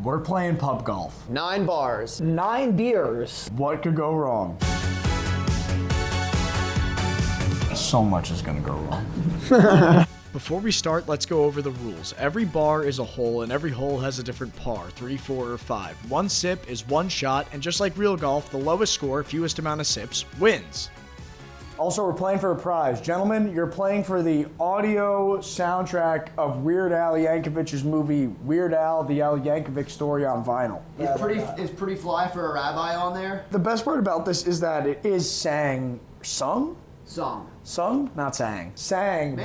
We're playing pub golf. 9 bars. 9 beers. What could go wrong? So much is gonna go wrong. Before we start, let's go over the rules. Every bar is a hole, and every hole has a different par, 3, 4, or 5. One sip is one shot, and just like real golf, the lowest score, fewest amount of sips, wins. Also, we're playing for a prize. Gentlemen, you're playing for the audio soundtrack of Weird Al Yankovic's movie, Weird Al, the Al Yankovic Story on vinyl. Is pretty fly for a rabbi on there? The best part about this is that it is sung? Sung? Not sang. Sang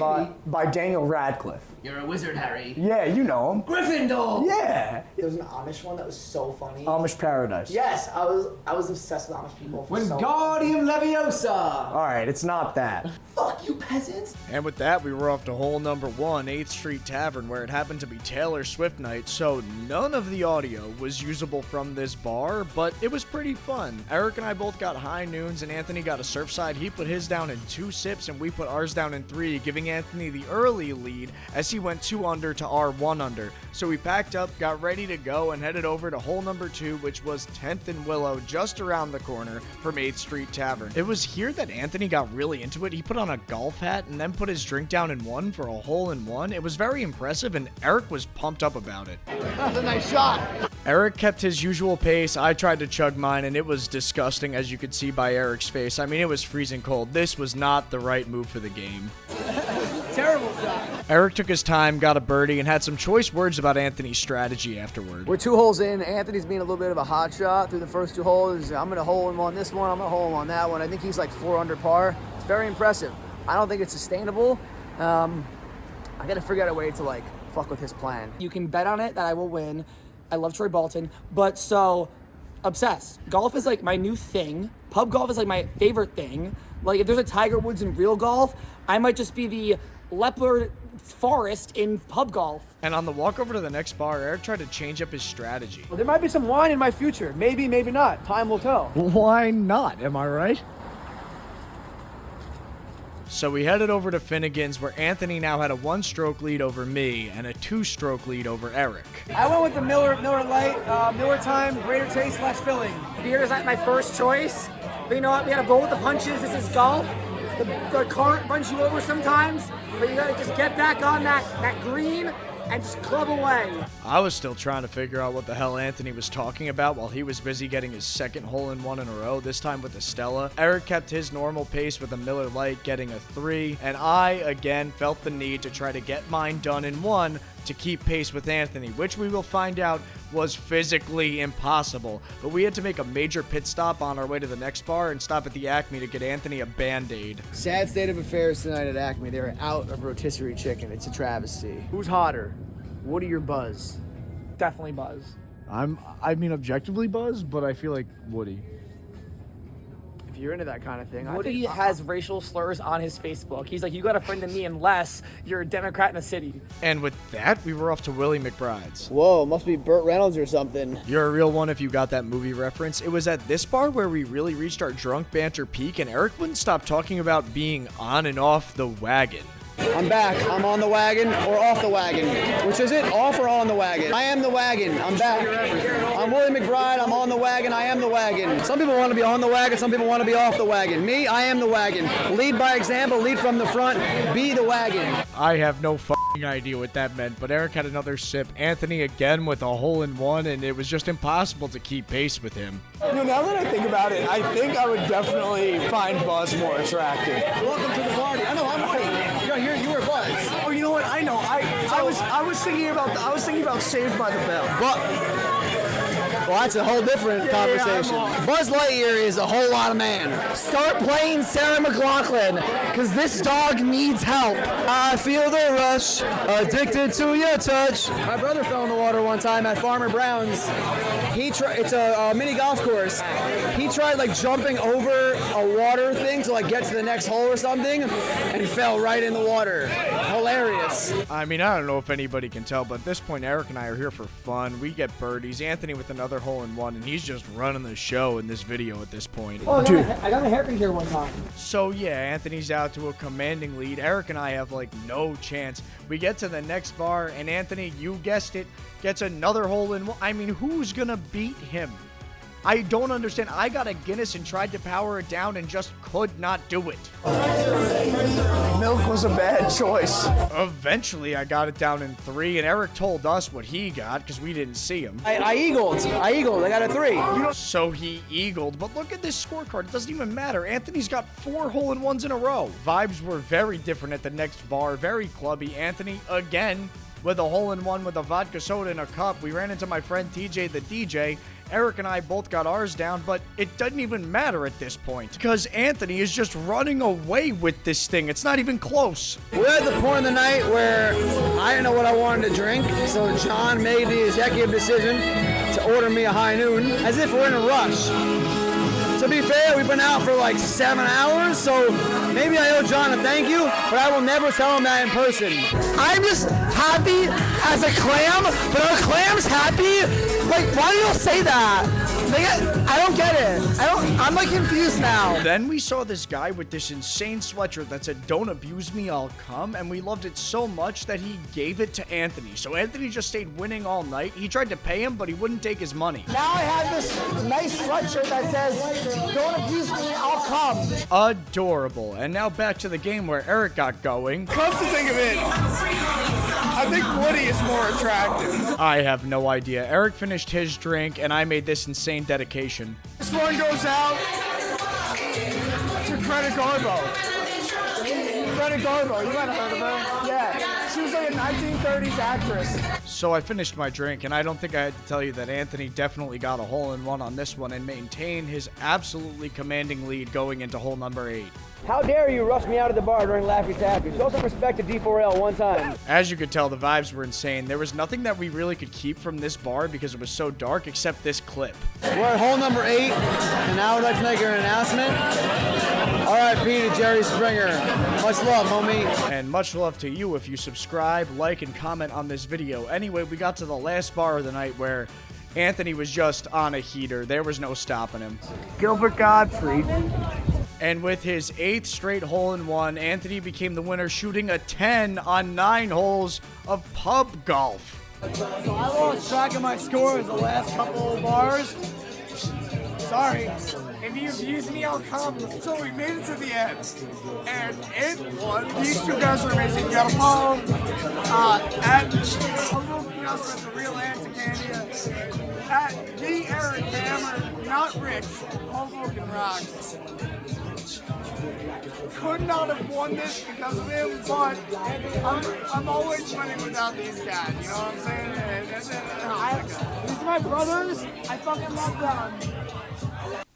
by Daniel Radcliffe. You're a wizard, Harry. Yeah, you know him. Gryffindor! Yeah. There was an Amish one that was so funny. Amish Paradise. Yes, I was obsessed with Amish people for so long. Wingardium Leviosa! All right, it's not that. Fuck you, peasants! And with that, we were off to hole number 1, 8th Street Tavern, where it happened to be Taylor Swift night, so none of the audio was usable from this bar, but it was pretty fun. Eric and I both got high noons, and Anthony got a Surfside. He put his down in 2 sips, and we put ours down in 3, giving Anthony the early lead as he went 2 under to our 1 under. So we packed up, got ready to go, and headed over to hole number 2, which was 10th and Willow, just around the corner from 8th Street Tavern. It was here that Anthony got really into it. He put on a golf hat and then put his drink down in 1 for a hole in 1. It was very impressive, and Eric was pumped up about it. That's a nice shot. Eric kept his usual pace. I tried to chug mine, and it was disgusting, as you could see by Eric's face. I mean, it was freezing cold. This was not the right move for the game. Terrible shot. Eric took his time, got a birdie, and had some choice words about Anthony's strategy afterward. We're 2 holes in. Anthony's being a little bit of a hot shot through the first 2 holes. I'm going to hole him on this one. I'm going to hole him on that one. I think he's like 4 under par. It's very impressive. I don't think it's sustainable. I got to figure out a way to like fuck with his plan. You can bet on it that I will win. I love Troy Bolton, but so obsessed. Golf is like my new thing. Pub golf is like my favorite thing. Like if there's a Tiger Woods in real golf, I might just be the leopard forest in pub golf. And on the walk over to the next bar, Eric tried to change up his strategy. Well, there might be some wine in my future. Maybe, maybe not. Time will tell. Why not? Am I right? So we headed over to Finnegan's, where Anthony now had a 1-stroke lead over me and a 2-stroke lead over Eric. I went with the Miller Lite, Miller Time, greater taste, less filling. Beer is not my first choice, but you know what? We gotta roll with the punches. This is golf. The current runs you over sometimes, but you gotta just get back on that green and just club away. I was still trying to figure out what the hell Anthony was talking about while he was busy getting his 2nd hole-in-1 in a row, this time with a Stella. Eric kept his normal pace with a Miller Lite, getting a 3, and I, again, felt the need to try to get mine done in 1 to keep pace with Anthony, which we will find out was physically impossible. But we had to make a major pit stop on our way to the next bar and stop at the Acme to get Anthony a Band-Aid. Sad state of affairs tonight at Acme. They're out of rotisserie chicken. It's a travesty. Who's hotter? Woody or Buzz? Definitely Buzz. I mean, objectively Buzz, but I feel like Woody. If you're into that kind of thing. Woody has racial slurs on his Facebook. He's like, you got a friend in me unless you're a Democrat in a city. And with that, we were off to Willie McBride's. Whoa, must be Burt Reynolds or something. You're a real one if you got that movie reference. It was at this bar where we really reached our drunk banter peak, and Eric wouldn't stop talking about being on and off the wagon. I'm back. I'm on the wagon or off the wagon. Which is it? Off or on the wagon? I am the wagon. I'm back. I'm Willie McBride. I'm on the wagon. I am the wagon. Some people want to be on the wagon. Some people want to be off the wagon. Me, I am the wagon. Lead by example. Lead from the front. Be the wagon. I have no fucking idea what that meant, but Eric had another sip. Anthony again with a hole-in-1, and it was just impossible to keep pace with him. You know, now that I think about it, I think I would definitely find Buzz more attractive. Welcome to the party. I know, I'm Woody. You were Buzz. Oh, you know what? I know. I was thinking about Saved by the Bell. Well, that's a whole different conversation. Buzz Lightyear is a whole lot of man. Start playing Sarah McLachlan, because this dog needs help. I feel the rush, addicted to your touch. My brother fell in the water one time at Farmer Brown's. It's a mini golf course. He tried like jumping over a water thing to like get to the next hole or something, and fell right in the water. Hilarious. I mean, I don't know if anybody can tell, but at this point, Eric and I are here for fun. We get birdies. Anthony with another another hole-in-one, and he's just running the show in this video at this point. Oh, Dude. I got a haircut here one time. So yeah, Anthony's out to a commanding lead. Eric and I have like no chance. We get to the next bar, and Anthony, you guessed it, gets another hole-in-one. I mean, who's gonna beat him? I don't understand. I got a Guinness and tried to power it down and just could not do it. Milk was a bad choice. Eventually, I got it down in 3, and Eric told us what he got because we didn't see him. I eagled. I got a 3. So he eagled, but look at this scorecard. It doesn't even matter. Anthony's got 4 hole-in-ones in a row. Vibes were very different at the next bar, very clubby. Anthony, again, with a hole-in-one with a vodka soda in a cup. We ran into my friend TJ the DJ. Eric and I both got ours down, but it doesn't even matter at this point because Anthony is just running away with this thing. It's not even close. We're at the point in the night where I didn't know what I wanted to drink, so John made the executive decision to order me a high noon, as if we're in a rush. To be fair, we've been out for like 7 hours, so maybe I owe John a thank you, but I will never tell him that in person. I'm just happy as a clam, but are clams happy? Like, why do you say that? Like, I don't get it. I'm like confused now. Then we saw this guy with this insane sweatshirt that said, "Don't abuse me, I'll come," and we loved it so much that he gave it to Anthony. So Anthony just stayed winning all night. He tried to pay him, but he wouldn't take his money. Now I have this nice sweatshirt that says, "Don't abuse me, I'll come." Adorable. And now back to the game where Eric got going. Come to think of it, I think Woody is more attractive. I have no idea. Eric finished his drink, and I made this insane dedication. This one goes out to Greta Garbo. Greta Garbo, you might have heard of her. Yeah, she was like a 1930s actress. So I finished my drink, and I don't think I had to tell you that Anthony definitely got a hole-in-one on this one and maintained his absolutely commanding lead going into hole number 8. How dare you rush me out of the bar during Laffy Taffy? Show some respect to D4L one time. As you could tell, the vibes were insane. There was nothing that we really could keep from this bar because it was so dark except this clip. We're at hole number 8, and now I'd like to make an announcement. R.I.P. to Jerry Springer. Much love, homie. And much love to you if you subscribe, like, and comment on this video. Anyway, we got to the last bar of the night where Anthony was just on a heater. There was no stopping him. Gilbert Godfrey. And with his 8th straight hole-in-one, Anthony became the winner, shooting a 10 on 9 holes of pub golf. So I lost track of my scores the last couple of bars. Sorry. If you abuse me, I'll come. So we made it to the end. And it won. These two guys are amazing. You gotta follow at Hoboken, the real Anticandia. At TheEricHammer, not Rich. Hoboken rocks. Could not have won this because of him, but I'm always winning without these guys. You know what I'm saying? These are my brothers. I fucking love them.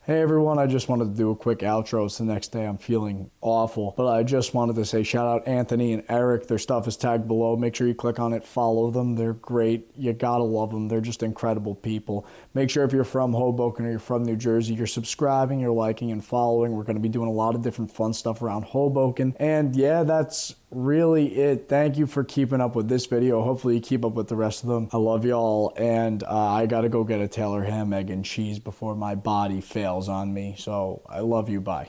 Hey everyone, I just wanted to do a quick outro. It's the next day. I'm feeling awful, but I just wanted to say shout out Anthony and Eric. Their stuff is tagged below. Make sure you click on it, follow them. They're great. You gotta love them. They're just incredible people. Make sure if you're from Hoboken or you're from New Jersey, you're subscribing, you're liking and following. We're gonna be doing a lot of different fun stuff around Hoboken. And yeah, that's really it. Thank you for keeping up with this video. Hopefully you keep up with the rest of them. I love y'all, and I gotta go get a Taylor ham, egg, and cheese before my body fails on me. So I love you. Bye.